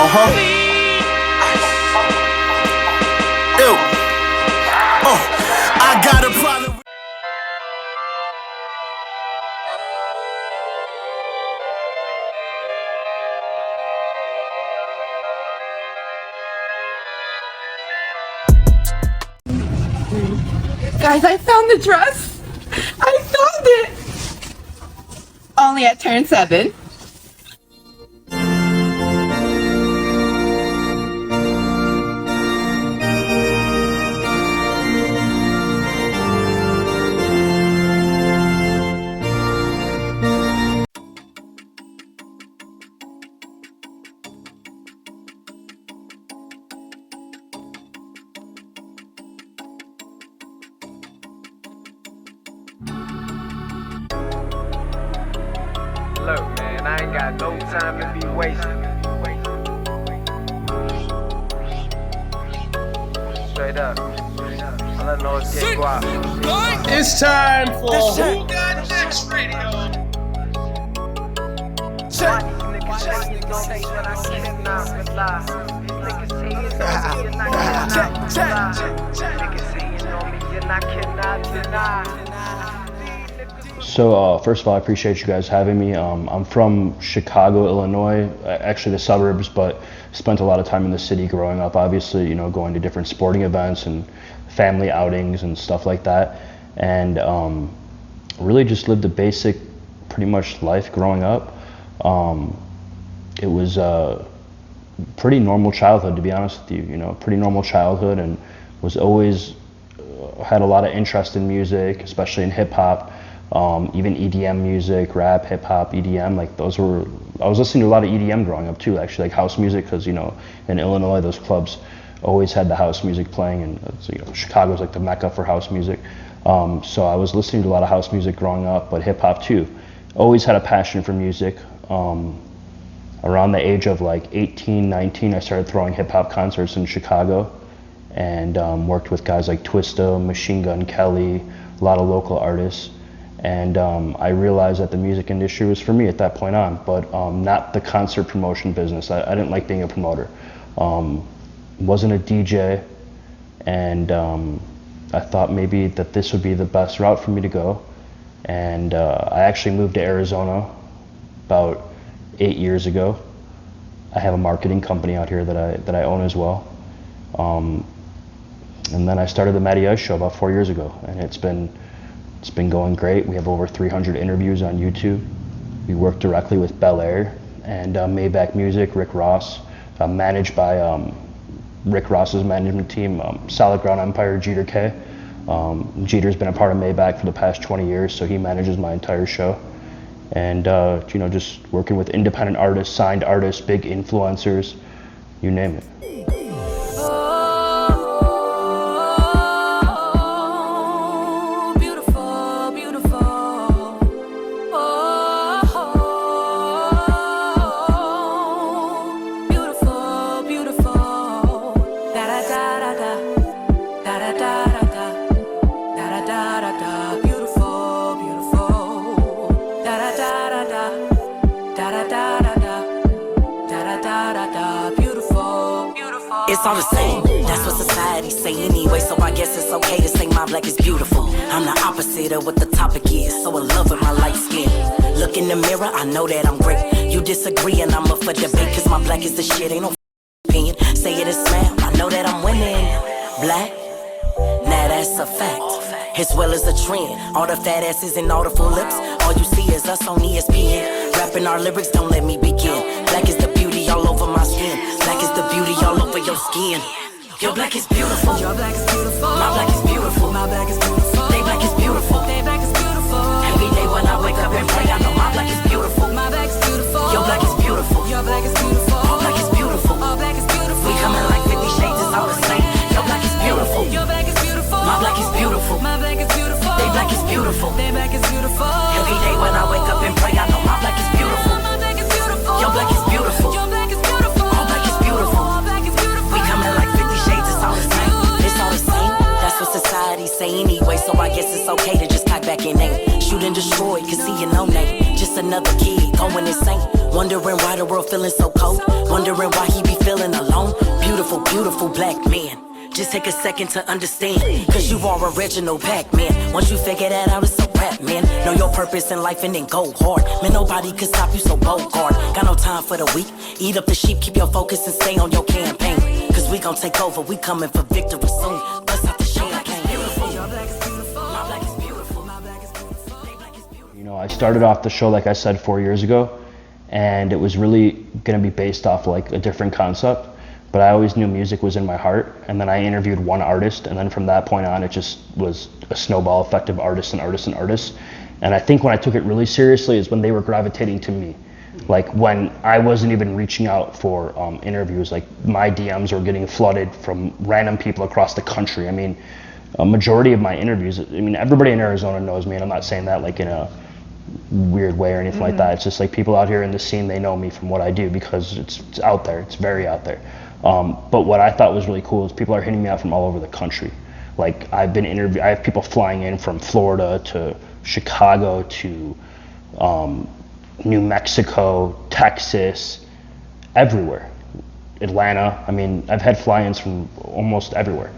Ew. I got a problem. Guys, I found the dress. I found it. Only at turn 7. Look, man, I ain't got no time to be wasting. Straight up. I let know it's getting guap. It's time for Who Got Next Radio. Check. Niggas say you gon' be, but I cannot rely. Niggas say you know me and I cannot rely. Niggas say you know me and I cannot deny. So first of all, I appreciate you guys having me. I'm from Chicago, Illinois, actually the suburbs, but spent a lot of time in the city growing up, obviously, you know, going to different sporting events and family outings and stuff like that. And really just lived a basic, pretty much life growing up. It was a pretty normal childhood, to be honest with you, you know, pretty normal childhood, and was always, had a lot of interest in music, especially in hip hop. Even EDM music, rap, hip hop, EDM, like those were, I was listening to a lot of EDM growing up too, actually, like house music, because, you know, in Illinois, those clubs always had the house music playing, and you know, Chicago's like the mecca for house music. So I was listening to a lot of house music growing up, but hip hop too. Always had a passion for music. Around the age of like 18, 19, I started throwing hip hop concerts in Chicago, and worked with guys like Twista, Machine Gun Kelly, a lot of local artists. And I realized that the music industry was for me at that point on, but not the concert promotion business. I didn't like being a promoter. Wasn't a DJ, and I thought maybe that this would be the best route for me to go. And I actually moved to Arizona about 8 years ago. I have a marketing company out here that I own as well. And then I started the Matty Ice show about 4 years ago, and it's been going great. We have over 300 interviews on YouTube. We work directly with Bel Air and Maybach Music, Rick Ross, managed by Rick Ross's management team, Solid Ground Empire, Jayda K. Jayda's been a part of Maybach for the past 20 years, so he manages my entire show. And you know, just working with independent artists, signed artists, big influencers, you name it. It's all the same, that's what society say anyway, so I guess it's okay to say my black is beautiful. I'm the opposite of what the topic is, so in love with my light skin. Look in the mirror, I know that I'm great. You disagree and I'm up for debate, cause my black is the shit, ain't no opinion. Say it and smile, I know that I'm winning. Black, now that's a fact, as well as a trend. All the fat asses and all the full lips, all you see is us on ESPN. Rapping our lyrics, don't let me begin. Black is the beauty all over my skin. Black is the beauty all over your skin. Your black is beautiful. Your black is beautiful. My black is beautiful. My black is beautiful. They black is beautiful. They black is beautiful. Every day when I wake up and pray, I know my black is beautiful. My black is beautiful. Your black is beautiful. Your black is beautiful. All black is beautiful. All black is beautiful. We coming like 50 shades, it's all the same. Your black is beautiful. Your black is beautiful. My black is beautiful. My black is beautiful. They black is beautiful. They black is beautiful. Every day when I wake up and pray, I know my black is beautiful. My black is beautiful. Your black is beautiful. Your black is beautiful. All black is beautiful. All black is beautiful. We coming like 50 shades, it's all the same. It's all the same. That's what society say anyway, so destroyed, cause he an old name. Just another kid going insane. Wondering why the world feeling so cold. Wondering why he be feeling alone. Beautiful, beautiful black man. Just take a second to understand, cause you are original Pac-Man. Once you figure that out, it's a rap, man. Know your purpose in life and then go hard. Man, nobody could stop you, so bold guard. Got no time for the weak. Eat up the sheep, keep your focus and stay on your campaign. Cause we gon' take over, we coming for victory soon. Bust out the champagne. Beautiful. Your black is beautiful. My black is beautiful. My black is beautiful. They black is beautiful. You know, I started off the show, like I said, 4 years ago, and it was really gonna be based off like a different concept. But I always knew music was in my heart, and then I interviewed one artist, and then from that point on, it just was a snowball effect of artists and artists and artists. And I think when I took it really seriously is when they were gravitating to me. Like when I wasn't even reaching out for interviews, like my DMs were getting flooded from random people across the country. I mean, a majority of my interviews, I mean, everybody in Arizona knows me, and I'm not saying that like in a weird way or anything like that. It's just like people out here in the scene, they know me from what I do because it's out there, it's very out there. But what I thought was really cool is people are hitting me out from all over the country. Like I have people flying in from Florida to Chicago to New Mexico, Texas, everywhere. Atlanta, I mean, I've had fly-ins from almost everywhere.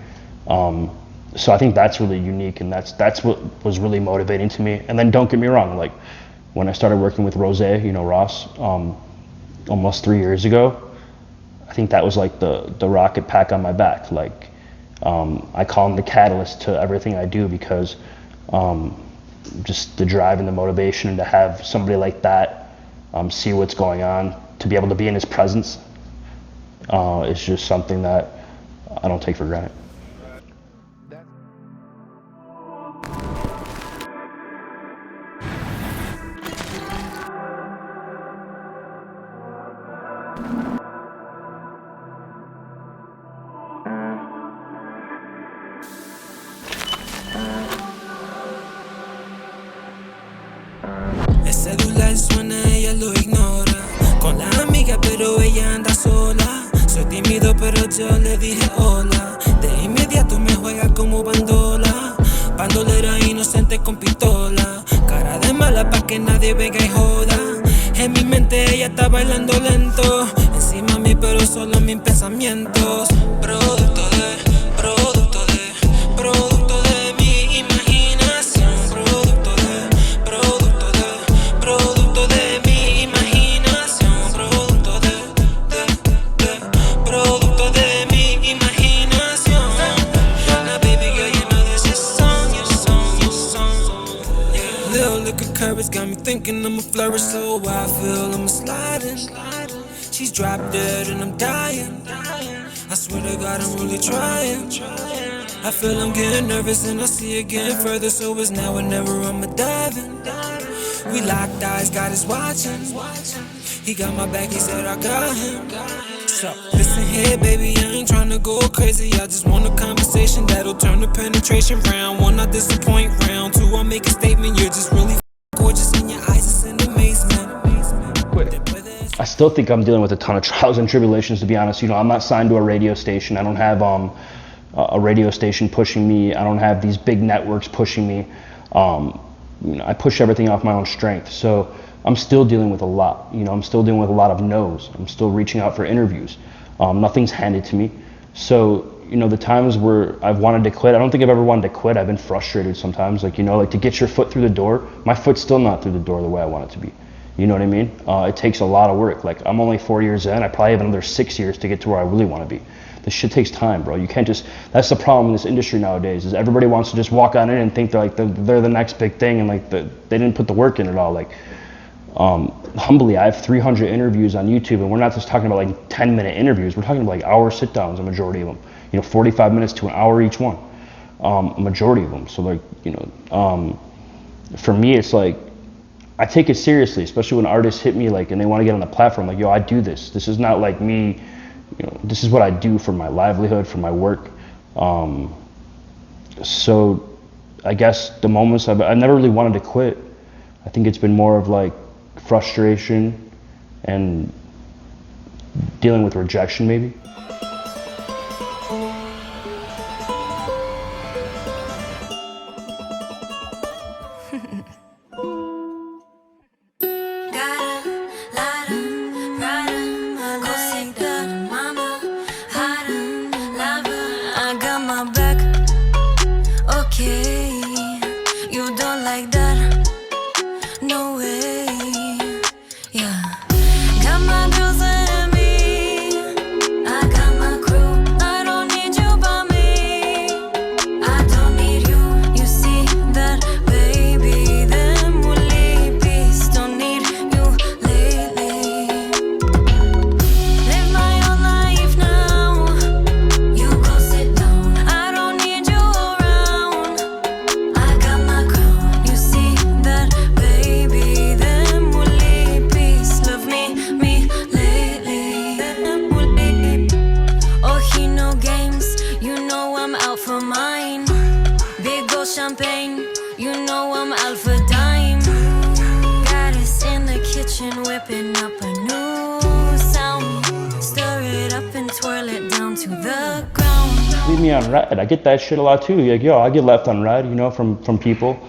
So I think that's really unique, and that's what was really motivating to me. And then don't get me wrong, like when I started working with Rose, you know, Ross, almost 3 years ago, I think that was like the rocket pack on my back. Like I call him the catalyst to everything I do, because just the drive and the motivation, and to have somebody like that see what's going on, to be able to be in his presence, is just something that I don't take for granted. El celular suena, ella lo ignora. Con la amiga, pero ella anda sola. Soy tímido, pero yo le dije hola. De inmediato me juega como bandola. Bandolera inocente con pistola. Cara de mala pa' que nadie venga y joda. En mi mente ella está bailando lento. Encima mí, pero solo en mis pensamientos. Producto de mi imaginación. Producto de mi imaginación. Producto de mi imaginación. Now baby girl, you know this is your song. Yeah. Little liquor courage got me thinking I'ma flourish, so I feel I'm sliding. She's drop dead and I'm dying. I swear to God I'm really trying. I feel I'm getting nervous and I see it getting further, so it's now or never, I'ma dive in. We locked eyes, God is watching. He got my back, he said I got him. So listen here, baby, I ain't tryna go crazy. I just want a conversation that'll turn the penetration. Round one, I disappoint. Round two, I'll make a statement. You're just really gorgeous in your eyes, it's an amazement. I still think I'm dealing with a ton of trials and tribulations, to be honest. You know, I'm not signed to a radio station. I don't have a radio station pushing me. I don't have these big networks pushing me. You know, I push everything off my own strength. So I'm still dealing with a lot. You know, I'm still dealing with a lot of no's. I'm still reaching out for interviews. Nothing's handed to me. So, you know, the times where I've wanted to quit, I don't think I've ever wanted to quit. I've been frustrated sometimes. Like, you know, like to get your foot through the door, my foot's still not through the door the way I want it to be. You know what I mean? It takes a lot of work. Like, I'm only 4 years in. I probably have another 6 years to get to where I really want to be. This shit takes time, bro. You can't just, that's the problem in this industry nowadays, is everybody wants to just walk on in and think they're like, they're the next big thing, and like they didn't put the work in at all. Like, humbly, I have 300 interviews on YouTube, and we're not just talking about like 10-minute interviews. We're talking about like hour sit downs, a majority of them. You know, 45 minutes to an hour each one, a majority of them. So like, you know, for me, it's like, I take it seriously, especially when artists hit me like, and they want to get on the platform. Like, yo, I do this. This is not like me, you know, this is what I do for my livelihood, for my work. So I guess the moments I never really wanted to quit. I think it's been more of like frustration and dealing with rejection, maybe. Whipping up a new sound, stir it up and twirl it down to the ground. Leave me on red. I get that shit a lot too. Like, yo, I get left on red, you know, from people.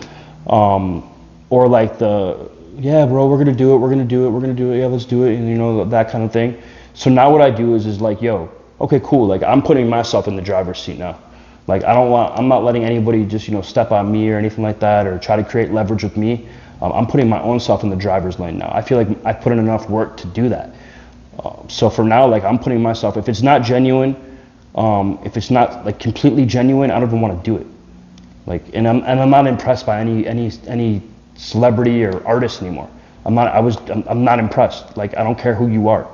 Or like yeah, bro, we're gonna do it, yeah, let's do it, and you know, that kind of thing. So now what I do is like, yo, okay, cool, like I'm putting myself in the driver's seat now. Like I'm not letting anybody just, you know, step on me or anything like that, or try to create leverage with me. I'm putting my own self in the driver's lane now. I feel like I put in enough work to do that. So for now, like I'm putting myself, if it's not genuine, if it's not like completely genuine, I don't even want to do it. Like, and I'm not impressed by any celebrity or artist anymore. I'm not impressed. Like, I don't care who you are.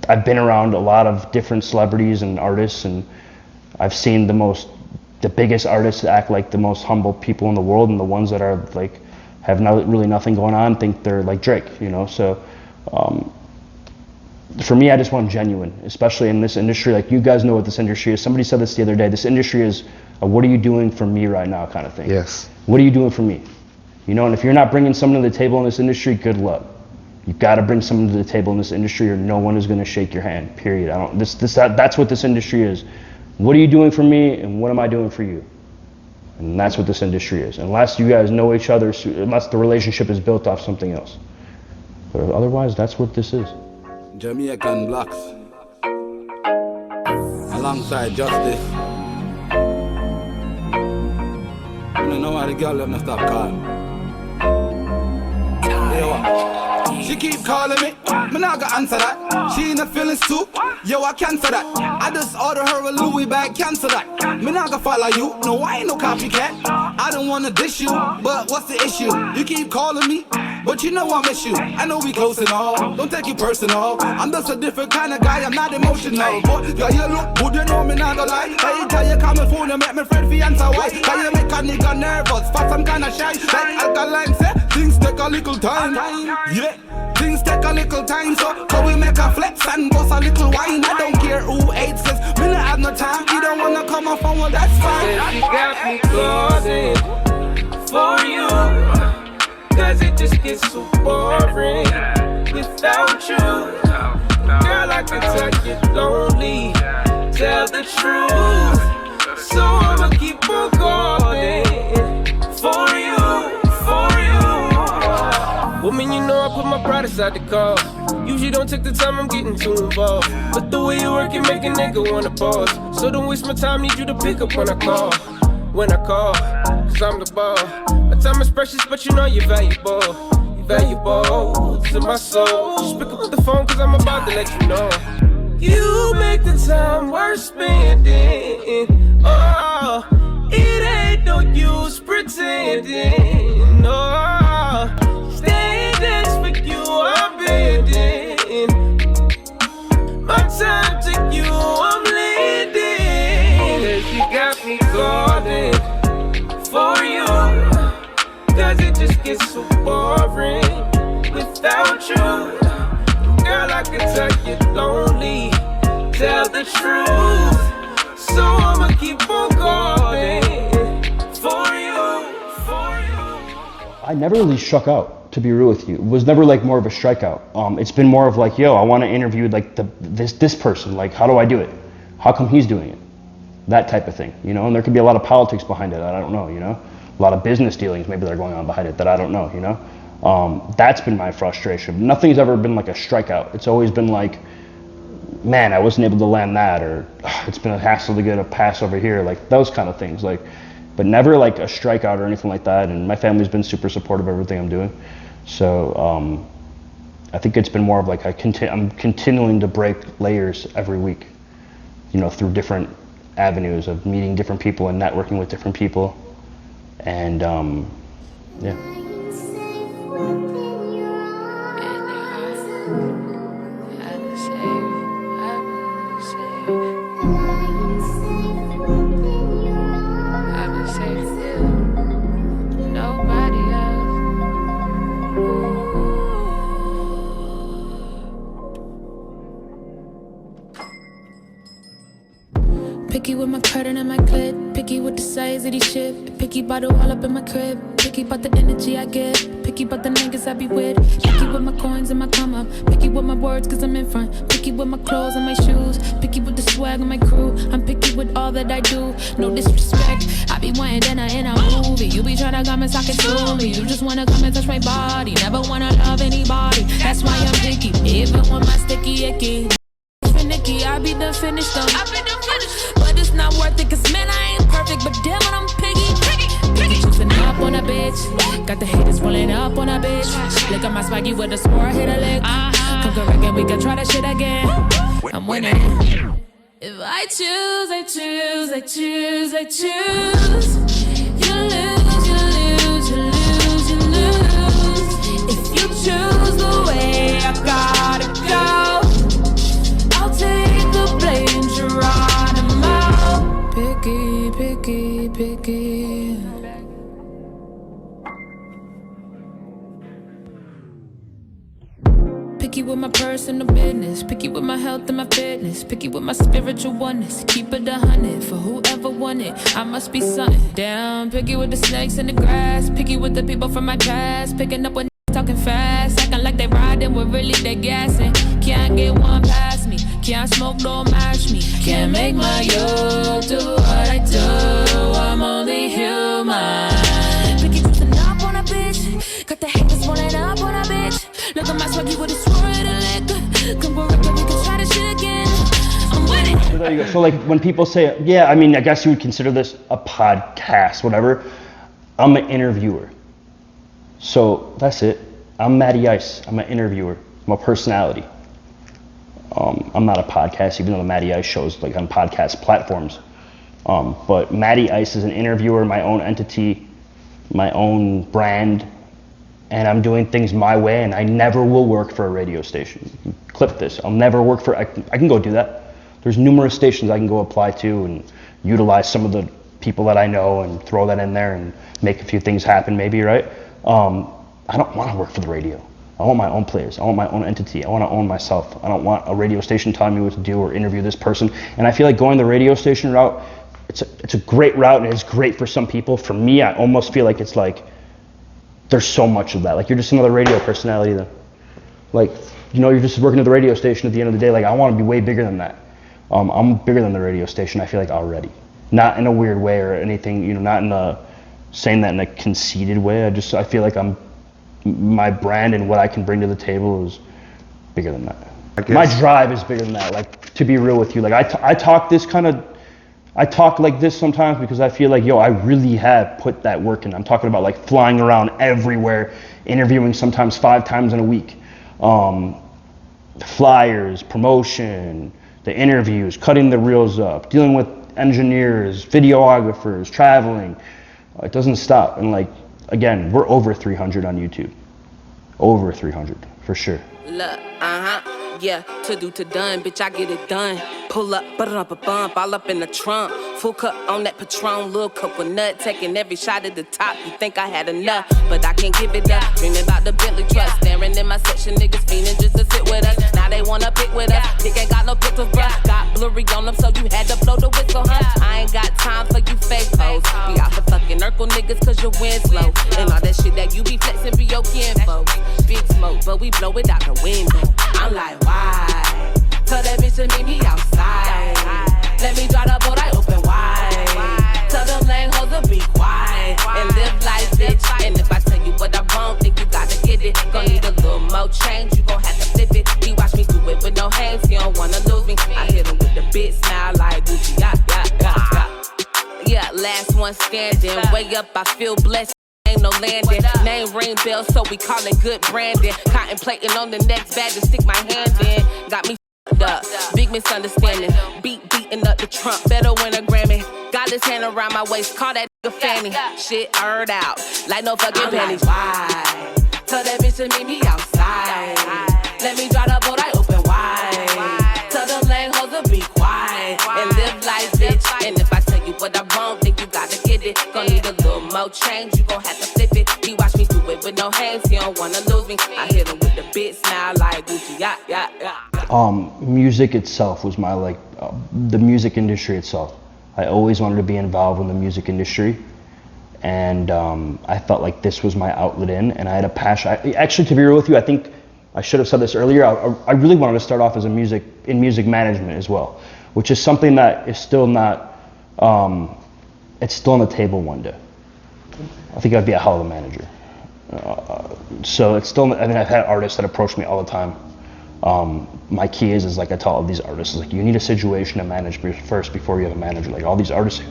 I've been around a lot of different celebrities and artists, and I've seen the biggest artists act like the most humble people in the world, and the ones that are like have really nothing going on think they're like Drake, you know. So for me, I just want genuine, especially in this industry. Like, you guys know what this industry is. Somebody said this the other day. This industry is a what are you doing for me right now kind of thing. Yes. What are you doing for me? You know, and if you're not bringing someone to the table in this industry, good luck. You've got to bring someone to the table in this industry, or no one is going to shake your hand, period. That's what this industry is. What are you doing for me, and what am I doing for you? And that's what this industry is. Unless you guys know each other, unless the relationship is built off something else. But otherwise, that's what this is. Jamaican Blax, alongside Justice. I don't know why the girl let me stop calling. She keep calling me, me not gonna answer that. She in the feelings too, yo, I cancel that. I just order her a Louis bag, cancel that. Me not gonna follow you, no, I ain't no copycat. I don't wanna dish you, but what's the issue? You keep calling me, but you know I miss you. I know we close and all, don't take it personal. I'm just a different kind of guy, I'm not emotional. But girl, you look good, you know me not gonna lie. I tell you call my phone, you make me friend fiance wife. Tell you make a nigga nervous, fast I'm kinda shy. Like alkaline say, things take a little time. Yeah, things take a little time, so we make a flex and bust a little wine. I don't care who hates us, me not have no time. You don't wanna come off on, well that's fine. You got me calling for you, cause it just gets so boring without you. Girl, I can tell you're lonely, tell the truth. So I'ma keep on calling for you. Woman, you know I put my pride aside the call. Usually don't take the time, I'm getting too involved. But the way you work, you make a nigga wanna pause. So don't waste my time, need you to pick up when I call. Cause I'm the ball. My time is precious, but you know you're valuable. You're valuable to my soul. Just pick up the phone, cause I'm about to let you know. You make the time worth spending. Oh, it ain't no use pretending. No, standards for you I'm bending. My time to you I'm lending. Cause you got me calling for you, cause it just gets so boring without you. Girl, I can tell you're lonely, tell the truth. So I'ma keep on calling for you, for you. I never really struck out, to be real with you. It was never like more of a strikeout. It's been more of like, yo, I want to interview like this person. Like, how do I do it? How come he's doing it? That type of thing, you know. And there could be a lot of politics behind it. I don't know, you know. A lot of business dealings maybe that are going on behind it that I don't know, you know. That's been my frustration. Nothing's ever been like a strikeout. It's always been like, man, I wasn't able to land that, or it's been a hassle to get a pass over here, like those kind of things. Like, but never like a strikeout or anything like that. And my family's been super supportive of everything I'm doing. So I think it's been more of like I'm continuing to break layers every week, you know, through different avenues of meeting different people and networking with different people. And yeah. Picky with my curtain and my clip. Picky with the size of these shit. Picky bottle all up in my crib. Picky about the energy I get. Picky about the niggas I be with. coins in my come up. Picky with my words cause I'm in front. Picky with my clothes and my shoes. Picky with the swag on my crew. I'm picky with all that I do. No disrespect. I be wanting dinner in a movie. You be trying to come and sock it to me. You just wanna come and touch my body. Never wanna love anybody. That's why I'm picky. Even when my sticky icky. Finicky, I be the finished though. But it's not worth it cause man I ain't perfect. But damn it I'm piggy. Picky choosing up on a bitch. Got the haters rolling up on a bitch. Look at my swaggy with a sport, hit a lick. Come correct and we can try that shit again. I'm winning. If I choose, I choose, I choose, I choose. You lose, you lose, you lose, you lose. If you choose the way I gotta go, I'll take the blame, Geronimo. Picky, picky, picky. Picky with my personal business. Picky with my health and my fitness. Picky with my spiritual oneness. Keep it 100 for whoever want it. I must be something. Down. Picky with the snakes in the grass. Picky with the people from my past. Picking up when talking fast. Acting like they riding when really they gassing. Can't get one past me. Can't smoke, don't match me. Can't make my you do what I do. I'm only human. Picky choosing up on a bitch. Got the haters rolling up on a bitch. Look at my swaggy with a sword and a liquor. Come work and we can try this shit again. I'm winning. So there you go. So like when people say, yeah, I mean, I guess you would consider this a podcast, whatever. I'm an interviewer. So that's it. I'm Matty Ice. I'm an interviewer. I'm a personality. I'm not a podcast, even though the Matty Ice show's like on podcast platforms. But Matty Ice is an interviewer, my own entity, my own brand. And I'm doing things my way, and I never will work for a radio station. Clip this. I'll never work for, I can go do that. There's numerous stations I can go apply to and utilize some of the people that I know and throw that in there and make a few things happen maybe, right? I don't want to work for the radio. I want my own players. I want my own entity. I want to own myself. I don't want a radio station telling me what to do or interview this person. And I feel like going the radio station route, it's a great route and it's great for some people. For me, I almost feel like it's like, there's so much of that. Like you're just another radio personality then. Like, you know, you're just working at the radio station at the end of the day. Like I want to be way bigger than that. I'm bigger than the radio station, I feel like already. Not in a weird way or anything, you know, not in a, saying that in a conceited way. I feel like my brand and what I can bring to the table is bigger than that. My drive is bigger than that. Like to be real with you, like I talk like this sometimes because I feel like, yo, I really have put that work in. I'm talking about like flying around everywhere, interviewing sometimes 5 times in a week. Flyers, promotion, the interviews, cutting the reels up, dealing with engineers, videographers, traveling. It doesn't stop. And like, again, we're over 300 on YouTube. Over 300, for sure. Look, yeah, to do to done, bitch, I get it done. Pull up, bump, all up in the trunk. Full cup on that Patron, little cup with nut. Taking every shot at the top, you think I had enough, but I can't give it up. Dreaming about the Bentley truck, staring in my section, niggas fiending just to sit with us. Now they wanna pick with us, dick ain't got no pictures, bruh. Got blurry on them, so you had to blow the whistle, huh? I ain't got time for you fake hoes. Be out the fucking Urkel niggas, cause your wind's low. And all that shit that you be flexing be your kinfolk. Big smoke, but we blow it out the window. I'm like, why? Tell that bitch to meet me outside. Let me drive the boat, I open wide. Tell them lame hoes to be quiet and live life, bitch. And if I tell you what I want, think you gotta get it. Gon' need a little more change, you gon' have to flip it. He watch me do it with no hands, he don't wanna lose me. I hit him with the big smile like Gucci, yeah, last one standing. Way up, I feel blessed. Ain't no landing. Name ring bell, so we call it good branding. Contemplating on the next bag to stick my hand in. Got me up, big misunderstanding. Beating up the trunk, better win a Grammy. Got his hand around my waist, call that nigga Fanny. Shit earned out, like no fucking pennies. Why? Tell that bitch to meet me outside. Let me drive the boat, I open wide. Tell them lame hoes to be quiet and live life, bitch. And if I tell you what I want, think you gotta get it. Gon' need a little more change, you gon' have to flip it. He watch me do it with no hands, he don't wanna lose me. I hit him with the big smile like Gucci, Music itself was my the music industry itself. I always wanted to be involved in the music industry, and I felt like this was my outlet in, and I had a passion. Actually, to be real with you, I think I should have said this earlier. I really wanted to start off as in music management as well, which is something that is still not, it's still on the table one day. I think I'd be a hell of a manager. So it's still, I mean, I've had artists that approach me all the time. My key is like I tell all these artists, like you need a situation to manage first before you have a manager. Like all these artists,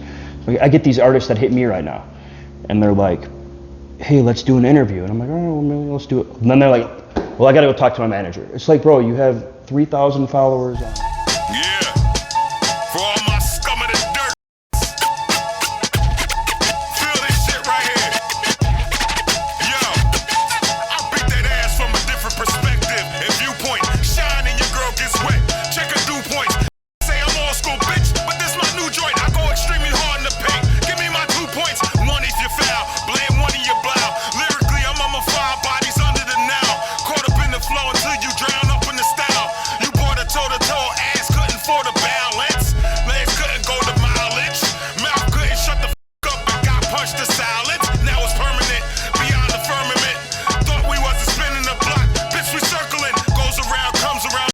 like, I get these artists that hit me right now, and they're like, hey, let's do an interview. And I'm like, oh, maybe let's do it. And then they're like, well, I gotta go talk to my manager. It's like, bro, you have 3,000 followers on. Yeah, for all my scum of the dirt. Feel this shit right here. Yo, I beat that ass from a different perspective and viewpoint. Shine and your girl gets wet. Check her dew points. Say I'm old school, bitch, but this my new joint. I go extremely hard in the paint. Give me my 2 points. One if you foul, blame one of your blow. Lyrically, I'm on my 5 bodies under the now. Caught up in the flow until you drown up in the style. You bought a toe-to-toe, ass couldn't afford a balance. Legs couldn't go to mileage. Mouth couldn't shut the f up and got punched to silence. Now it's permanent, beyond the firmament. Thought we wasn't spinning the block. Bitch, we circling. Goes around, comes around.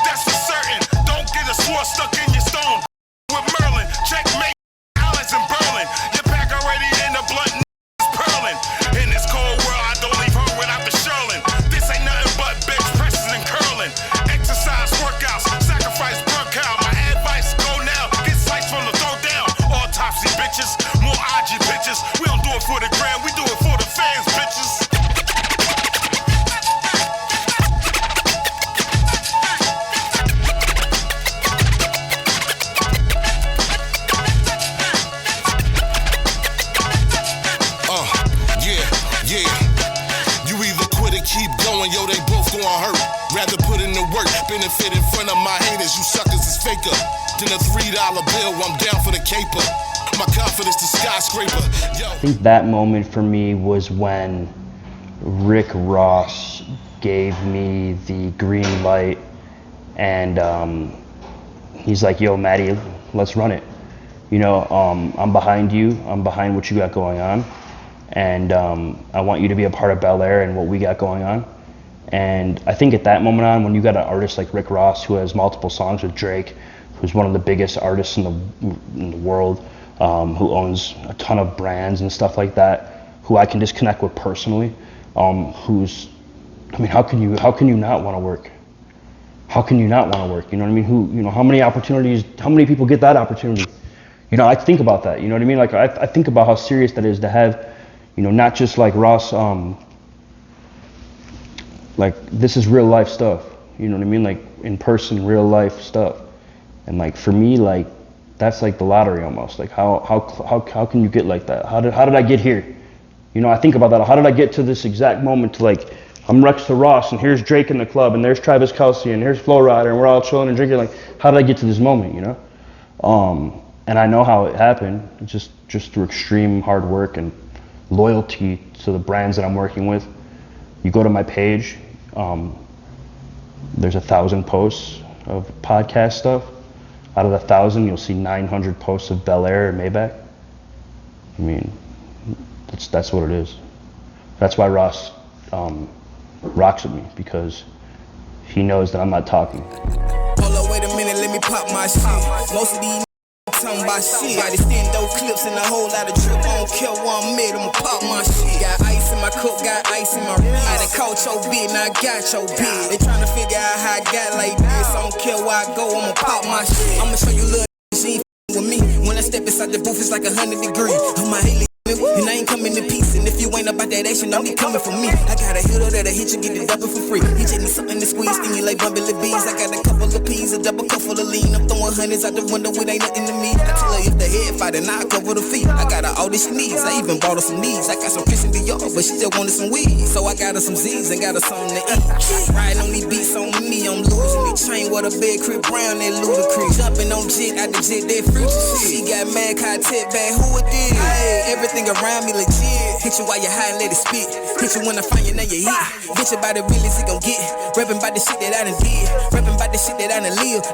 That's for certain. Don't get a sword stuck in your stone. With Merlin, checkmate, Allen's in Berlin. Your pack already in the blunt, is purling. In this cold world, I don't leave her without the Sherlin. This ain't nothing but bench presses and curling. Exercise, workouts, sacrifice, work out. My advice, go now, get sliced from the throat down. Autopsy bitches, more IG bitches. We don't do it for the gram, we do it for the fans, bitches. Yeah. You either quit or keep going, yo, they both gon' hurt. Rather put in the work, benefit in front of my haters. You suckers is faker than a $3 bill. I'm down for the caper. My confidence the skyscraper. Yo. I think that moment for me was when Rick Ross gave me the green light, and he's like, yo, Matty, let's run it. You know, I'm behind you. I'm behind what you got going on. And I want you to be a part of Bel Air and what we got going on. And I think at that moment on, when you got an artist like Rick Ross, who has multiple songs with Drake, who's one of the biggest artists in the world, who owns a ton of brands and stuff like that, who I can just connect with personally, who's, I mean, how can you not want to work? How can you not want to work? You know what I mean? How many opportunities, how many people get that opportunity? You know, I think about that, you know what I mean? Like, I think about how serious that is to have, you know, not just like Ross, like this is real life stuff, you know what I mean? Like in person, real life stuff. And like for me, like that's like the lottery almost. Like how can you get like that? How did I get here? You know, I think about that. How did I get to this exact moment to like, I'm next to Ross and here's Drake in the club and there's Travis Kelce and here's Flo Rida and we're all chilling and drinking. Like, how did I get to this moment, you know? And I know how it happened, just through extreme hard work and loyalty to the brands that I'm working with. You go to my page, there's 1,000 posts of podcast stuff. Out of the 1,000, you'll see 900 posts of Bel Air and Maybach. I mean, that's what it is. That's why Ross rocks with me, because he knows that I'm not talking. Hold up, wait a minute, let me pop my shit. Most of these talking about shit. Got extendo clips and a whole lot of drip. I don't care where I'm at, I'ma pop my shit. Got ice in my cup, got ice in my wrist. I done caught your bid, now I got your bid. They tryna figure out how I got like this. I don't care where I go, I'ma pop my shit. I'ma show you little she ain't with me. When I step inside the booth, it's like 100 degrees. I'm my Haley. And I ain't coming in peace, and if you ain't about that action, don't be coming for me. I got a hitter that'll hit you, get it double for free. He just need something to squeeze, stinging like bumblebee bees. I got a couple of peas, a double cup full of lean. I'm throwing hundreds out the window, it ain't nothing to me. I tell her if the head fight, then I cover the feet. I got her all that she needs, I even bought her some knees. I got some Christian Dior, but she just wanted some weed. So I got her some Z's and got her something to eat. Riding on these beats on me, I'm losing it. Chain with a bed, crib brown, that ludicrous. Jumping on jet, out the jet, that future shit. She got mad, caught tip back, who it did? Hey, everything around me legit. Hit you while you're high and let it spit. Hit you when I find you, now you hit. Bitch about it really, it gon' get. Rapping about the shit that I done did. Rapping about the shit that I done live.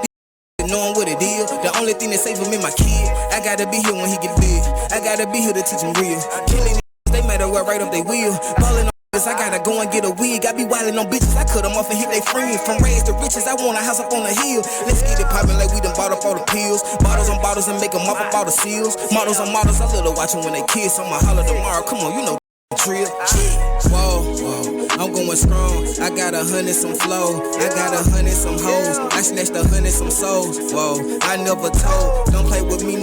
Knowing what it is. The only thing that saves him is my kid. I gotta be here when he get big. I gotta be here to teach him real. Killing they matter what right up they wheel. Ballin' on I gotta go and get a wig. I be wildin' on bitches. I cut them off and hit they friends. From rags to riches, I want a house up on the hill. Let's get it poppin' like we done bought up all the pills. Bottles on bottles and make them up all the seals. Models on models, I love to watch them when they kiss. I'ma holler tomorrow. Come on, you know drill. Whoa, whoa, I'm going strong. I got 100 some flow. I got 100 some hoes. I snatched 100 some souls. Whoa, I never told. Don't play with me.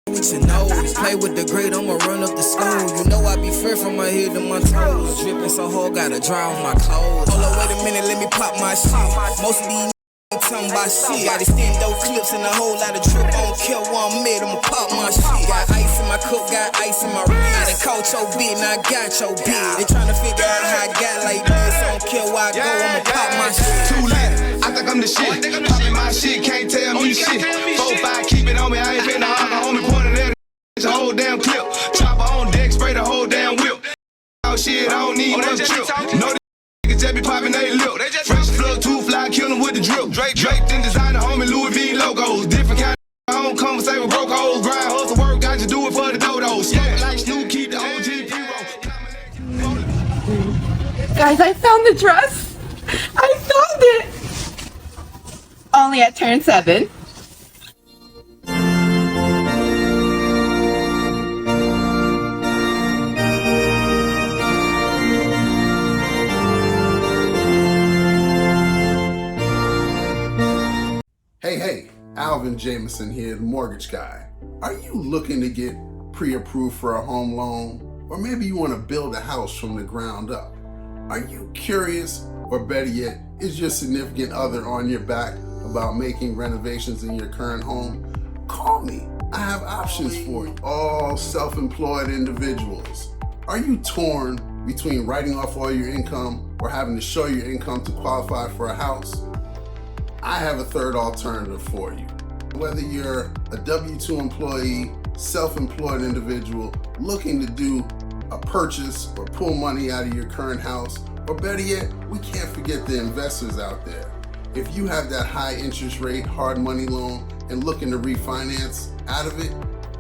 With your nose, play with the grade, I'ma run up the stove. You know I be fair from my head to my toes. Drippin' so hard, gotta dry on my clothes. Hold up, wait a minute, let me pop my shit. Most of these talking about shit. Got extendo clips and a whole lot of drip. I don't care where I'm at, I'ma pop my shit. Got ice in my cup, got ice in my wrist. I done caught your bitch, now I got your bitch. They tryna figure out how I got like this. I don't care where I go, I'ma pop my shit. Too late, I think I'm the shit. Poppin' my shit, can't tell me shit. 4-5, keep it on me, I ain't finna hog a homie. The whole damn clip, chopper on deck, spray the whole damn whip. Oh shit, I don't need no trip. No, niggas just be popping they lip. Fresh plug, 2 fly, kill them with the drip. Draped in designer, homie, Louis V logos. Different kind of I don't conversate with broke hoes. Grind hustle work, got you do it for the dodos. Smoke like Snoop, keep the OG hero. Guys, I found the dress. I found it. Only at turn 7. Hey, Alvin Jameson here, the mortgage guy. Are you looking to get pre-approved for a home loan? Or maybe you want to build a house from the ground up? Are you curious, or better yet, is your significant other on your back about making renovations in your current home? Call me. I have options for you. All self-employed individuals. Are you torn between writing off all your income or having to show your income to qualify for a house? I have a third alternative for you. Whether you're a W-2 employee, self-employed individual looking to do a purchase or pull money out of your current house, or better yet, we can't forget the investors out there. If you have that high interest rate, hard money loan and looking to refinance out of it,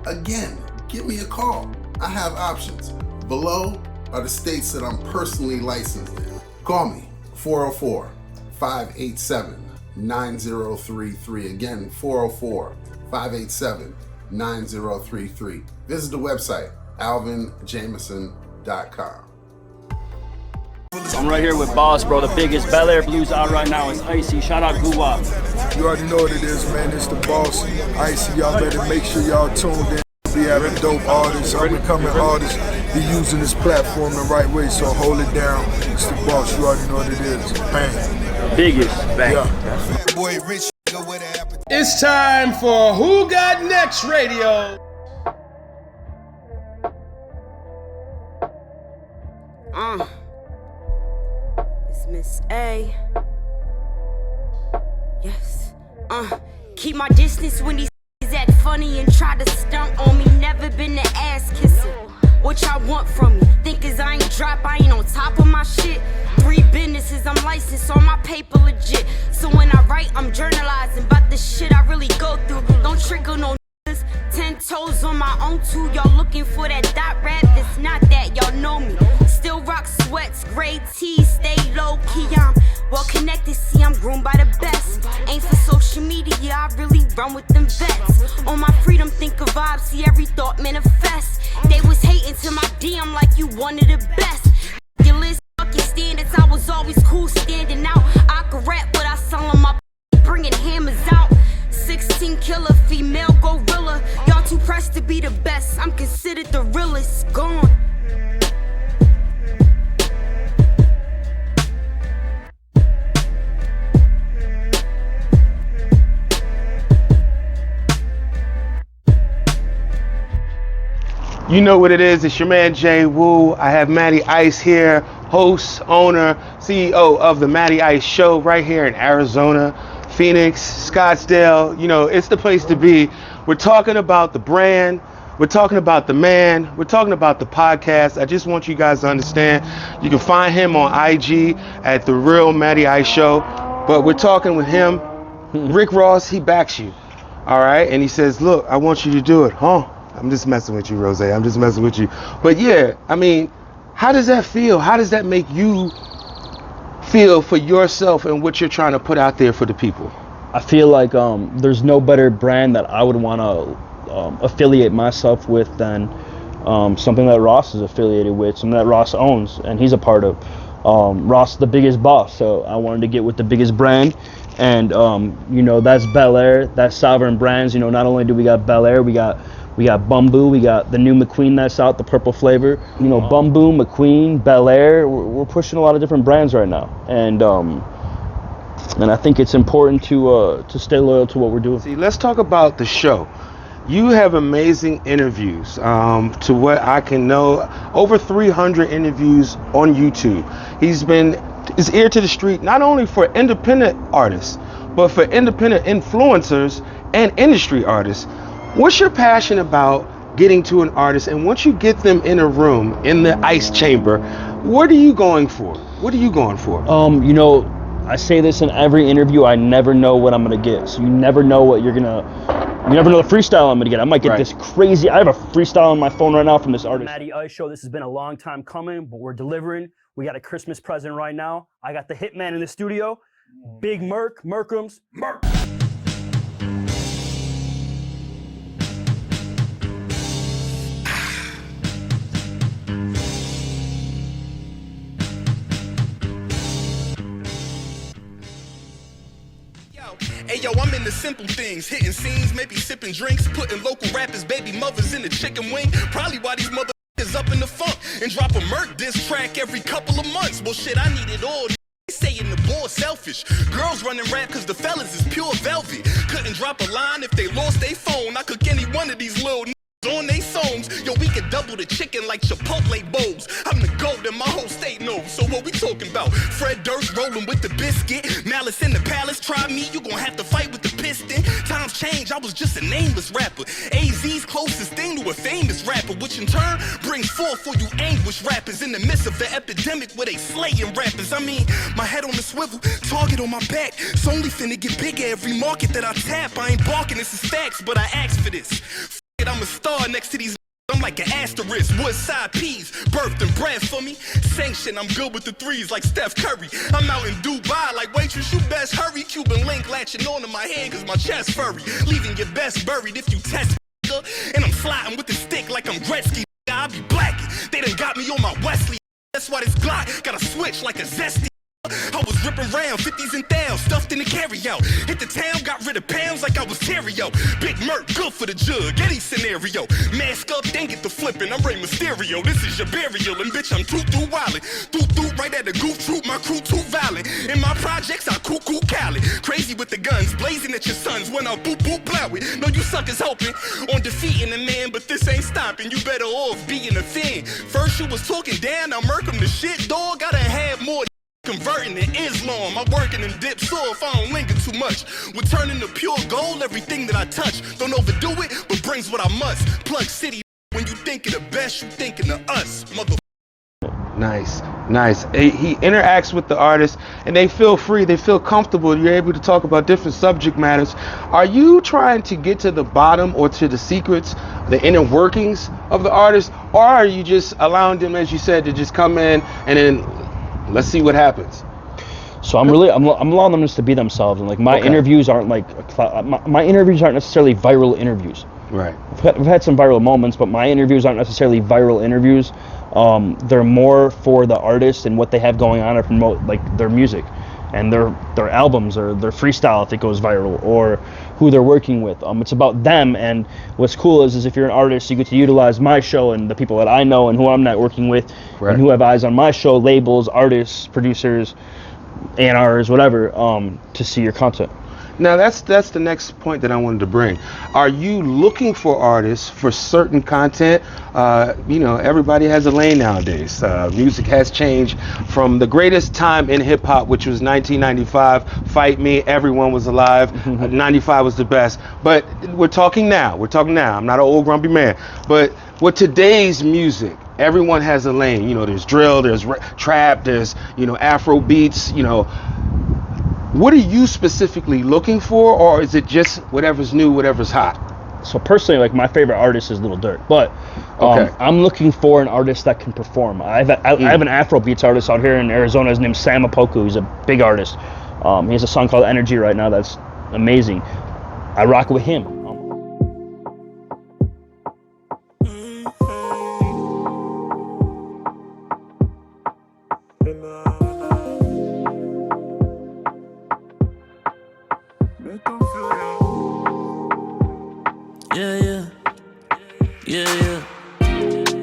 again, give me a call. I have options. Below are the states that I'm personally licensed in. Call me, 404-587-9033. Again, 404-587-9033. Visit the website, alvinjameson.com. I'm right here with Boss, bro. The biggest Bel Air Blues out right now is Ayee. Shout out Guwap. You already know what it is, man. It's the Boss. Ayee, y'all better make sure y'all tuned in. Be having dope artists, up-and-coming artists. Be using this platform the right way, so hold it down. It's the Boss. You already know what it is. Bang. Biggest bang. Yeah. It's time for Who Got Next Radio. It's Miss A. Yes. Keep my distance when these act funny and try to stunt on me. Never been an ass kisser. What y'all want from me? Think as I ain't drop, I ain't on top of my shit. 3 businesses, I'm licensed, so my paper legit. So when I write, I'm journalizing about the shit I really go through. Don't trigger no niggas. 10 toes on my own too. Y'all looking for that dot rap? It's not that, y'all know me. Still rock sweats, gray tees, stay low key. I'm well connected, see I'm groomed by the best. Ain't for social media, I really run with them vets. On my freedom, think of vibes, see every thought manifest. They was hating to my DM like you one of the best. Your list, fuck your standards, I was always cool standing out. I could rap, but I sell on my bringing hammers out. 16 killer, female gorilla. Y'all too pressed to be the best, I'm considered the realest. Gone. You know what it is. It's your man Jay Woo. I have Matty Ice here, host, owner, CEO of the Matty Ice Show right here in Arizona, Phoenix, Scottsdale. You know, it's the place to be. We're talking about the brand. We're talking about the man. We're talking about the podcast. I just want you guys to understand. You can find him on IG at The Real Matty Ice Show. But we're talking with him. Rick Ross, he backs you. All right. And he says, look, I want you to do it. Huh? I'm just messing with you, Rose. I'm just messing with you. But yeah, I mean, How does that feel? How does that make you feel for yourself and what you're trying to put out there for the people? I feel like there's no better brand that I would want to affiliate myself with than something that Ross is affiliated with, something that Ross owns and he's a part of. Ross is the biggest boss, so I wanted to get with the biggest brand, and you know, that's Bel Air, that's Sovereign Brands. You know, not only do we got Bel Air, we got Bumbu, we got the new McQueen that's out, the purple flavor. You know, Bumbu, McQueen, Bel Air, we're pushing a lot of different brands right now, and I think it's important to stay loyal to what we're doing. See, let's talk about the show. You have amazing interviews. To what I can know, over 300 interviews on YouTube. He's been his ear to the street, not only for independent artists, but for independent influencers and industry artists. What's your passion about getting to an artist, and once you get them in a room, in the ice chamber, what are you going for? What are you going for? You know, I say this in every interview, I never know what I'm gonna get. So you never know what you never know the freestyle I'm gonna get. I might get this crazy. I have a freestyle on my phone right now from this artist. Matty Ice show. This has been a long time coming, but we're delivering. We got a Christmas present right now. I got the hitman in the studio, Big Murkemz. Hey yo, I'm into simple things, hitting scenes, maybe sipping drinks, putting local rappers, baby mothers in the chicken wing. Probably why these motherfuckers up in the funk and drop a Murk diss track every couple of months. Well shit, I need it all. They saying the boy selfish. Girls running rap cause the fellas is pure velvet. Couldn't drop a line if they lost their phone. I cook any one of these little on they songs. Yo, we could double the chicken like Chipotle bowls. I'm the GOAT and my whole state knows. So what we talking about? Fred Durst rolling with the biscuit. Malice in the palace, try me, you gon' have to fight with the piston. Times change, I was just a nameless rapper. AZ's closest thing to a famous rapper, which in turn brings forth for you anguish rappers in the midst of the epidemic where they slaying rappers. I mean, my head on the swivel, target on my back. It's only finna get bigger every market that I tap. I ain't barking, this is facts, but I asked for this. I'm a star next to these. I'm like an asterisk, Woodside peas, birthed and bred for me. Sanction, I'm good with the threes like Steph Curry. I'm out in Dubai like waitress, you best hurry. Cuban link latching onto my hand cause my chest furry. Leaving your best buried if you test and I'm sliding with the stick like I'm Gretzky. I be blacking, they done got me on my Wesley. That's why this Glock got a switch like a zesty. I was ripping round 50s and thousands, stuffed in the carry-out. Hit the town, got rid of pounds like I was Terrio. Big Murk, good for the jug, any scenario. Mask up, then get the flipping. I'm Rey Mysterio, this is your burial. And bitch, I'm too wildin'. Through right at the goof troop, my crew too violent. In my projects, I cuckoo Cali. Crazy with the guns, blazing at your sons when I boop blow it. No, you suckers hoping on defeating a man, but this ain't stopping. You better off being a fan. First you was talking down, now Murkemz the shit, dog. Gotta have more. Converting to Islam, I'm working in dip soft, I don't linger too much. We're turning to pure gold, everything that I touch. Don't overdo it, but brings what I must. Plug City, when you think of the best, you thinking of us, mother. Nice. He interacts with the artists and they feel free, they feel comfortable. You're able to talk about different subject matters. Are you trying to get to the bottom or to the secrets, the inner workings of the artist, or are you just allowing them, as you said, to just come in and then let's see what happens? So I'm allowing them just to be themselves, and like my interviews aren't like my interviews aren't necessarily viral interviews. Right. We've had some viral moments, but my interviews aren't necessarily viral interviews. They're more for the artist and what they have going on to promote like their music and their albums or their freestyle if it goes viral, or who they're working with. It's about them, and what's cool is if you're an artist, you get to utilize my show and the people that I know and who I'm networking with, and who have eyes on my show, labels, artists, producers, A&Rs, whatever, to see your content. Now that's the next point that I wanted to bring. Are you looking for artists for certain content? You know, everybody has a lane nowadays. Music has changed from the greatest time in hip hop, which was 1995. Fight me, everyone was alive. 95 was the best. But we're talking now. I'm not an old grumpy man. But with today's music, everyone has a lane. You know, there's drill, there's trap, there's, you know, Afro beats, you know. What are you specifically looking for, or is it just whatever's new, whatever's hot? So personally, like my favorite artist is Lil Durt, but I'm looking for an artist that can perform. I have an Afrobeats artist out here in Arizona. His name's Sam Opoku. He's a big artist. He has a song called Energy right now that's amazing. I rock with him.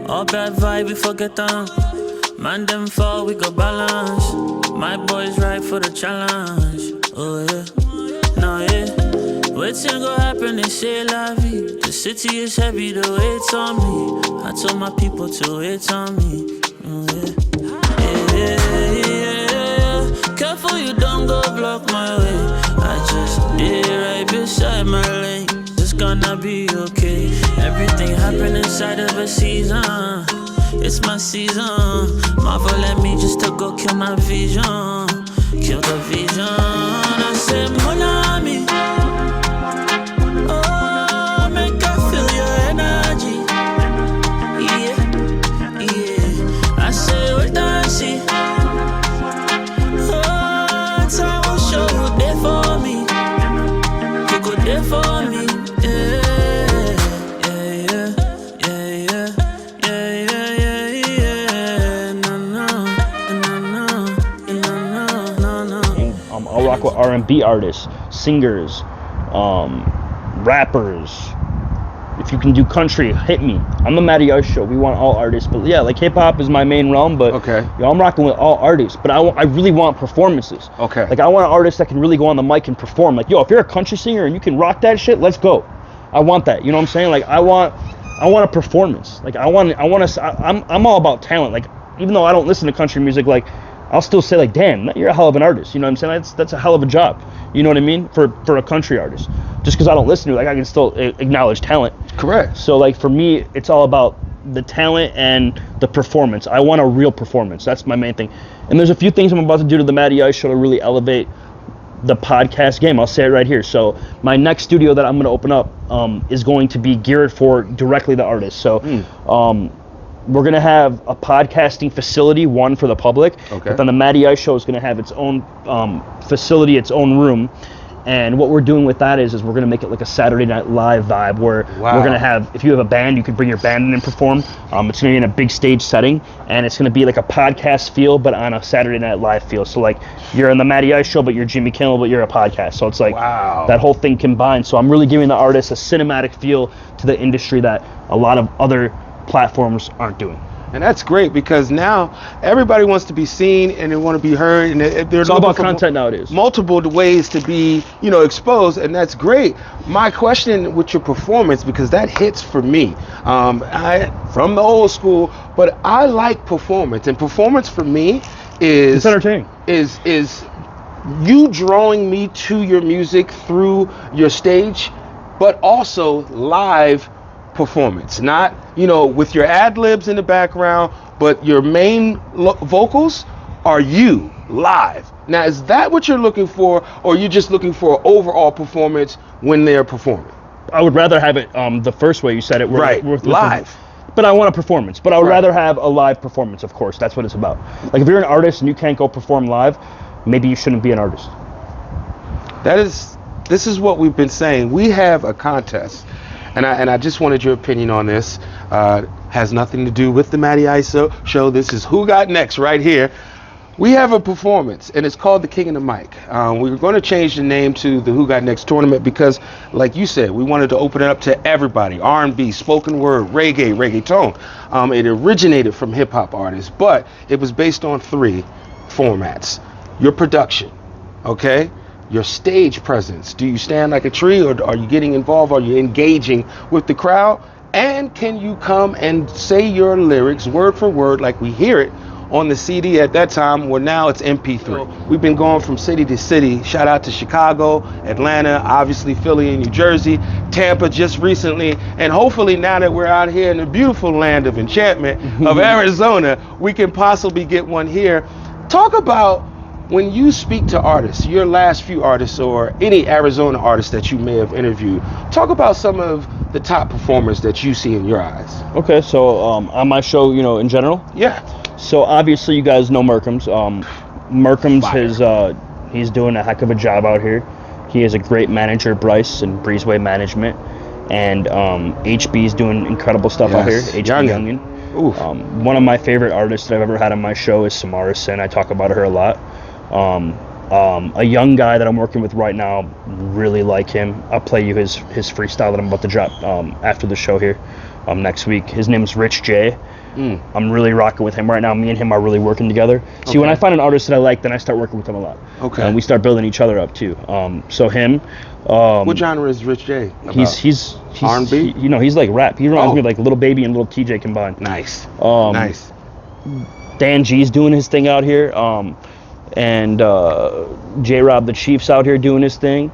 All bad vibe, we forget them. Man, them fall, we go balance. My boys right for the challenge. Oh, yeah. No, yeah. Waiting go happen, they say la vie. The city is heavy, the weight's on me. I told my people to wait on me. Oh, yeah. Careful, you don't go block my way. I just did right beside my lane. It's gonna be okay. Everything happen inside of a season. It's my season. Marvel at me just to go kill my vision. Kill the vision. I said, Monami. Oh, make I feel your energy. Yeah, yeah. I say, wait and see. Oh, time will show you there for me. You go there for me. I'll rock with R&B artists, singers, rappers. If you can do country, hit me. I'm the Matty Ice Show. We want all artists, but yeah, like hip hop is my main realm. But I'm rocking with all artists. But I really want performances. Like I want an artist that can really go on the mic and perform. Like yo, if you're a country singer and you can rock that shit, let's go. I want that. You know what I'm saying? Like I want a performance. Like I'm all about talent. Like even though I don't listen to country music, like I'll still say like, damn, you're a hell of an artist. You know what I'm saying? That's a hell of a job. You know what I mean? For a country artist. Just because I don't listen to it, like I can still acknowledge talent. Correct. So like for me, it's all about the talent and the performance. I want a real performance. That's my main thing. And there's a few things I'm about to do to the Matty Ice Show to really elevate the podcast game. I'll say it right here. So my next studio that I'm going to open up is going to be geared for directly the artists. So we're going to have a podcasting facility, one for the public, but then the Matty Ice Show is going to have its own facility, its own room. And what we're doing with that is we're going to make it like a Saturday Night Live vibe where we're going to have, if you have a band, you can bring your band in and perform. It's going to be in a big stage setting, and it's going to be like a podcast feel, but on a Saturday Night Live feel. So like you're in the Matty Ice Show, but you're Jimmy Kimmel, but you're a podcast. So it's like that whole thing combined. So I'm really giving the artists a cinematic feel to the industry that a lot of other platforms aren't doing. And that's great because now everybody wants to be seen and they want to be heard, and it's all about content nowadays. Multiple ways to be, exposed, and that's great. My question with your performance, because that hits for me, I from the old school, but I like performance, and performance for me is it's entertaining. Is you drawing me to your music through your stage, but also live performance, not with your ad-libs in the background, but your main vocals are you live. Now, is that what you're looking for, or are you just looking for overall performance when they're performing? I would rather have it the first way you said it, live. But I want a performance. But I would rather have a live performance, of course. That's what it's about. Like if you're an artist and you can't go perform live, maybe you shouldn't be an artist. This is what we've been saying. We have a contest. And I just wanted your opinion on this. Has nothing to do with the Matty Ice Show. This is Who Got Next right here. We have a performance, and it's called the King of the Mic. We were going to change the name to the Who Got Next tournament because, like you said, we wanted to open it up to everybody. R&B, spoken word, reggaeton. It originated from hip-hop artists, but it was based on 3 formats. Your production, okay? Your stage presence. Do you stand like a tree, or are you getting involved? Are you engaging with the crowd? And can you come and say your lyrics word for word like we hear it on the CD at that time, where now it's MP3. We've been going from city to city. Shout out to Chicago, Atlanta, obviously Philly and New Jersey, Tampa just recently, and hopefully now that we're out here in the beautiful land of enchantment of Arizona, we can possibly get one here. Talk about when you speak to artists, your last few artists or any Arizona artists that you may have interviewed, talk about some of the top performers that you see in your eyes? Okay, so on my show, you know, in general. Yeah. So obviously, you guys know Murkemz. Murkemz he's doing a heck of a job out here. He has a great manager, Bryce, and Breezeway Management, and HB's doing incredible stuff out here. HB Youngin. One of my favorite artists that I've ever had on my show is Samara Sin. I talk about her a lot. A young guy that I'm working with right now, really like him. I'll play you his freestyle that I'm about to drop after the show here next week. His name is Rich J. I'm really rocking with him right now. Me and him are really working together. See, when I find an artist that I like, then I start working with him a lot. Okay. And we start building each other up too. So him. What genre is Rich J about? He's R&B? You know, he's like rap. He reminds me of like Little Baby and Little TJ combined. Nice. Nice. Dan G's doing his thing out here. And J-Rob the Chief's out here doing his thing.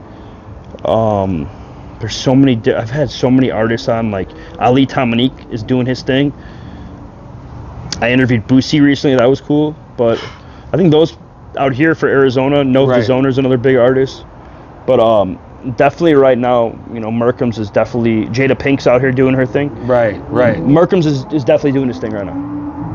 There's so many. I've had so many artists on. Like Ali Dominique is doing his thing. I interviewed Boosie recently. That was cool. But I think those out here for Arizona. Nova Zoner is another big artist. But definitely right now, you know, Murkemz is definitely. Jayda Pink's out here doing her thing. Right. Murkemz is definitely doing his thing right now.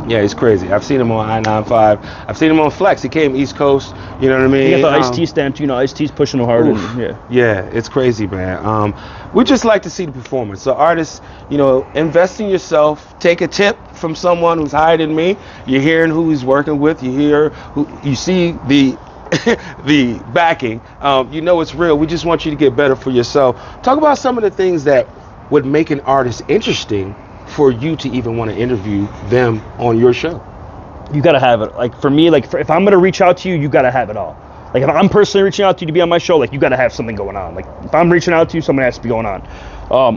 Yeah, he's crazy. I've seen him on I-95. I've seen him on Flex. He came East Coast. You know what I mean? He got the Ice-T stamp. You know, Ice-T's pushing him hard. And, yeah, it's crazy, man. We just like to see the performance. So artists, you know, invest in yourself. Take a tip from someone who's higher than me. You're hearing who he's working with. You hear who. You see the the backing. You know it's real. We just want you to get better for yourself. Talk about some of the things that would make an artist interesting for you to even want to interview them on your show. You gotta have it. Like for me, like if I'm gonna reach out to you, you gotta have it all. Like if I'm personally reaching out to you to be on my show, like you gotta have something going on. Like if I'm reaching out to you, something has to be going on.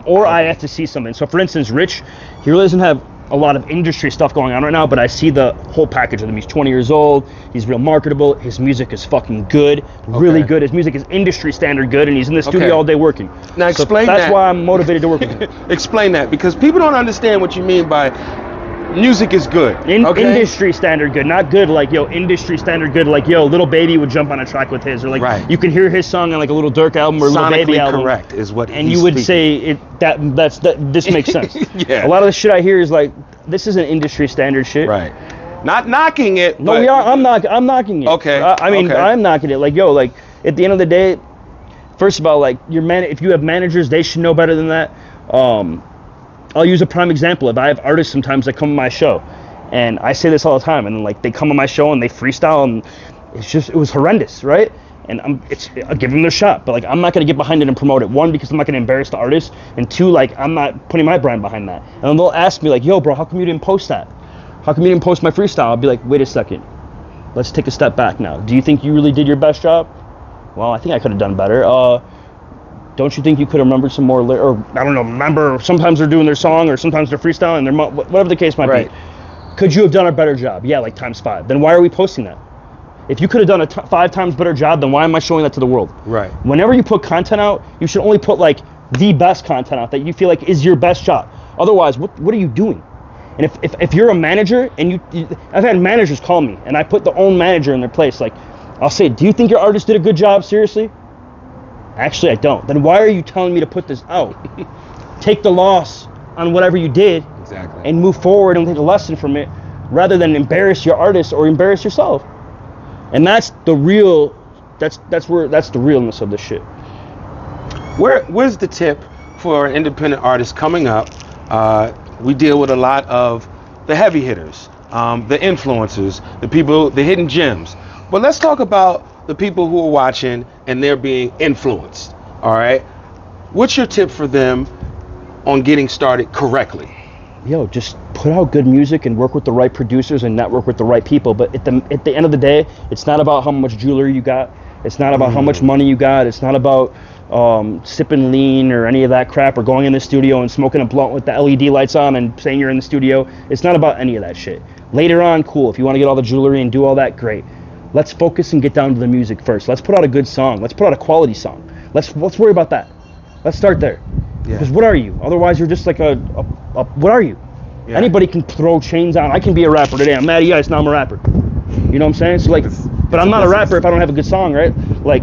Or I have to see something. So for instance, Rich, he really doesn't have a lot of industry stuff going on right now, but I see the whole package of him. He's 20 years old, he's real marketable, his music is fucking good, really good. His music is industry standard good, and he's in the studio all day working. Now explain that's why I'm motivated to work with him. Explain that, because people don't understand what you mean by music is good. Industry standard good, not good like yo, industry standard good like yo, Little Baby would jump on a track with his, or like you can hear his song on like a Little Dirk album or Little Baby album. Correct is what. And you would say this makes sense. Yeah. A lot of the shit I hear is like, this isn't industry standard shit. Right. Not knocking it. No, we are. I'm knocking it. Okay. I'm knocking it. Like yo, like at the end of the day, first of all, like if you have managers, they should know better than that. I'll use a prime example. If I have artists sometimes that come on my show, and I say this all the time, and then like they come on my show and they freestyle, and it was horrendous, right? And I'll give them their shot, but like I'm not gonna get behind it and promote it. One, because I'm not gonna embarrass the artist, and two, like I'm not putting my brand behind that. And then they'll ask me like, yo, bro, how come you didn't post that? How come you didn't post my freestyle? I'll be like, wait a second, let's take a step back now. Do you think you really did your best job? Well, I think I could have done better. Don't you think you could have remembered some more, or I don't know, remember sometimes they're doing their song or sometimes they're freestyling, whatever the case might be. Could you have done a better job? Yeah, like ×5. Then why are we posting that? If you could have done a 5 times better job, then why am I showing that to the world? Right. Whenever you put content out, you should only put like the best content out that you feel like is your best job. Otherwise, what are you doing? And if you're a manager, and I've had managers call me and I put the own manager in their place, like I'll say, do you think your artist did a good job? Seriously? Actually, I don't. Then why are you telling me to put this out? Take the loss on whatever you did, and move forward and take a lesson from it, rather than embarrass your artist or embarrass yourself. And that's the real. That's the realness of this shit. Where's the tip for an independent artist coming up? We deal with a lot of the heavy hitters, the influencers, the people, the hidden gems. But let's talk about the people who are watching and they're being influenced. All right, what's your tip for them on getting started correctly? Yo, just put out good music and work with the right producers and network with the right people. But at the end of the day, it's not about how much jewelry you got. It's not about how much money you got. It's not about sipping lean or any of that crap, or going in the studio and smoking a blunt with the LED lights on and saying you're in the studio. It's not about any of that shit. Later on, cool. If you want to get all the jewelry and do all that, great. Let's focus and get down to the music first. Let's put out a good song. Let's put out a quality song. Let's worry about that. Let's start there. Because what are you? Otherwise, you're just like what are you? Yeah. Anybody can throw chains on. I can be a rapper today. I'm Matty Ice, now I'm a rapper. You know what I'm saying? So like, but I'm not a rapper if I don't have a good song, right? Like,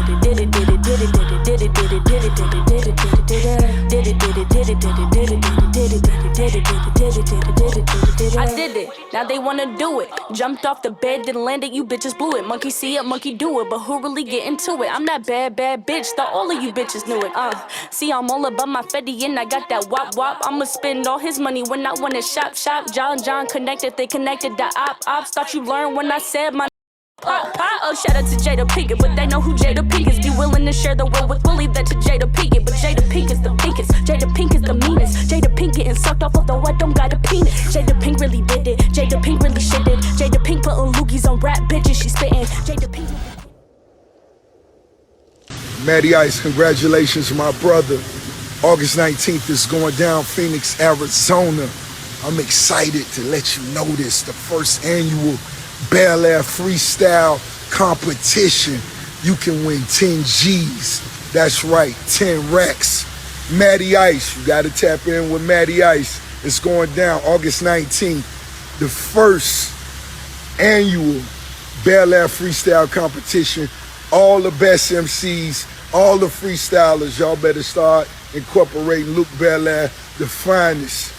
I did it, now they wanna do it. Jumped off the bed, then landed, you bitches blew it. Monkey see it, monkey do it, but who really get into it? I'm that bad bitch, thought all of you bitches knew it. See, I'm all about my Fetty and I got that wop wop. I'ma spend all his money when I wanna shop. John connected, they connected the ops. Thought you learned when I said my pop. Oh, shout out to Jayda Pink, but they know who Jayda Pink is. Be willing to share the world with Willie, that to Jayda Pink it. But Jayda Pink is the pinkest, Jayda Pink is the meanest. Jayda Pink getting sucked off, although I don't got a penis. Jayda Pink really did it, Jayda Pink really shit it. Jayda Pink putting loogies on rap bitches, she spitting. Jayda Pink. Matty Ice, congratulations, my brother. August 19th is going down, Phoenix, Arizona. I'm excited to let you know this, the first annual Bel Air Freestyle competition. You can win 10 G's. That's right, 10 racks. Matty Ice, you gotta tap in with Matty Ice. It's going down August 19th. The first annual Bel Air Freestyle competition. All the best MCs, all the freestylers, y'all better start incorporating Luke Belair, the finest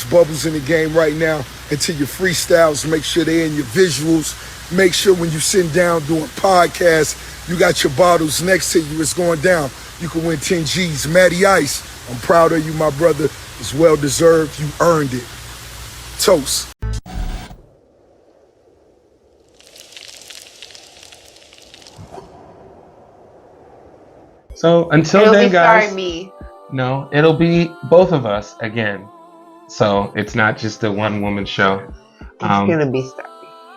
bubbles in the game right now, into your freestyles. Make sure they're in your visuals. Make sure when you sit down doing podcasts, you got your bottles next to you. It's going down. You can win 10 G's. Matty Ice, I'm proud of you, my brother. It's well deserved. You earned it. Toast. So until It'll then, be guys. starring me. No, it'll be both of us again. So it's not just a one-woman show. It's gonna be starring.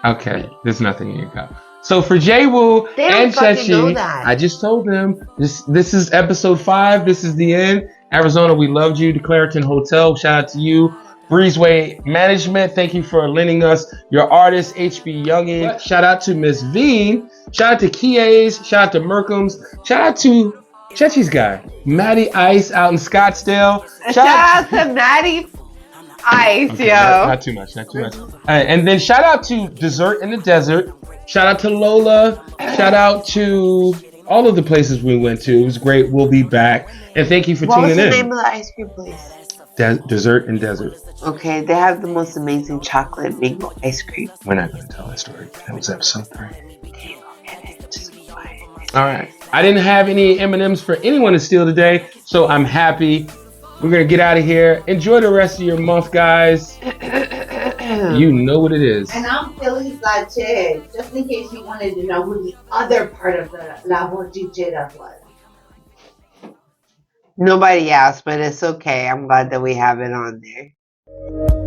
Okay, there's nothing in your cup. So for J-Woo They don't and fucking know Chechi, that. I just told them this is episode 5. This is the end. Arizona, we loved you. The Clariton Hotel, shout out to you. Breezeway Management, thank you for lending us your artist, HB Youngin. Shout out to Miss V. Shout out to Kia's. Shout out to Murkemz. Shout out to Chechi's guy, Matty Ice out in Scottsdale. Shout out to Matty Ice, Okay, yo. not too much. And then shout out to Dessert in the Desert. Shout out to Lola. Shout out to all of the places we went to. It was great. We'll be back. And thank you for What was tuning the in. name of the ice cream place? Dessert and Desert. Okay, they have the most amazing chocolate mango ice cream. We're not going to tell that story. That was episode 3. All right. I didn't have any M&Ms for anyone to steal today, so I'm happy. We're going to get out of here. Enjoy the rest of your month, guys. You know what it is. And I'm Philly Sanchez, just in case you wanted to know who the other part of the La Voz Jayda was. Nobody asked, but it's okay. I'm glad that we have it on there.